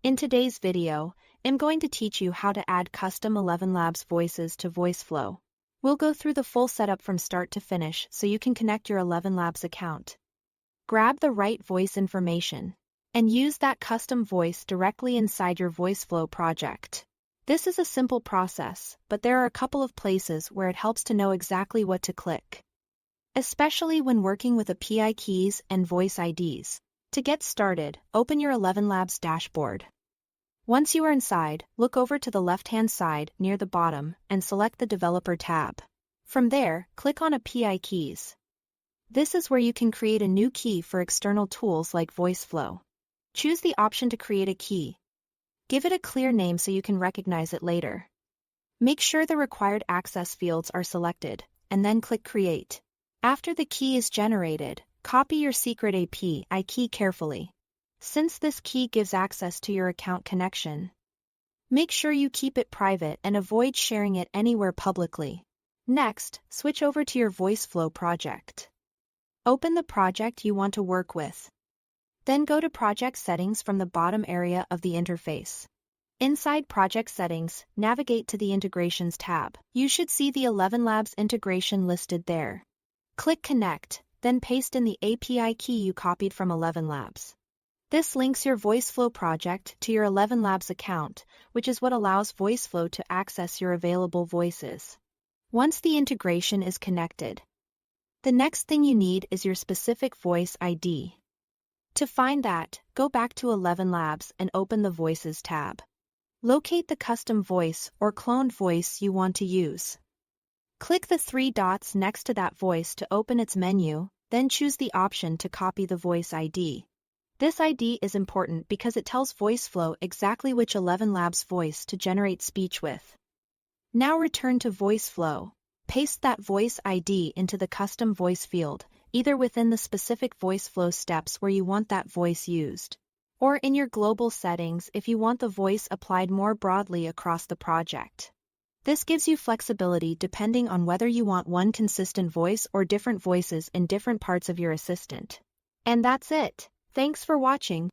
In today's video, I'm going to teach you how to add custom Elevenlabs voices to Voiceflow. We'll go through the full setup from start to finish so you can connect your Elevenlabs account. Grab the right voice information and use that custom voice directly inside your Voiceflow project. This is a simple process, but there are a couple of places where it helps to know exactly what to click, especially when working with API keys and voice IDs. To get started, open your Elevenlabs dashboard. Once you are inside, look over to the left-hand side near the bottom and select the Developer tab. From there, click on API keys. This is where you can create a new key for external tools like Voiceflow. Choose the option to create a key. Give it a clear name so you can recognize it later. Make sure the required access fields are selected, and then click Create. After the key is generated, copy your secret API key carefully, since this key gives access to your account connection. Make sure you keep it private and avoid sharing it anywhere publicly. Next, switch over to your Voiceflow project. Open the project you want to work with. Then go to Project Settings from the bottom area of the interface. Inside Project Settings, navigate to the Integrations tab. You should see the Elevenlabs integration listed there. Click Connect, then paste in the API key you copied from Elevenlabs. This links your Voiceflow project to your Elevenlabs account, which is what allows Voiceflow to access your available voices. Once the integration is connected, the next thing you need is your specific voice ID. To find that, go back to Elevenlabs and open the Voices tab. Locate the custom voice or cloned voice you want to use. Click the three dots next to that voice to open its menu, then choose the option to copy the voice ID. This ID is important because it tells Voiceflow exactly which Elevenlabs voice to generate speech with. Now return to Voiceflow. Paste that voice ID into the custom voice field, either within the specific Voiceflow steps where you want that voice used, or in your global settings if you want the voice applied more broadly across the project. This gives you flexibility depending on whether you want one consistent voice or different voices in different parts of your assistant. And that's it. Thanks for watching.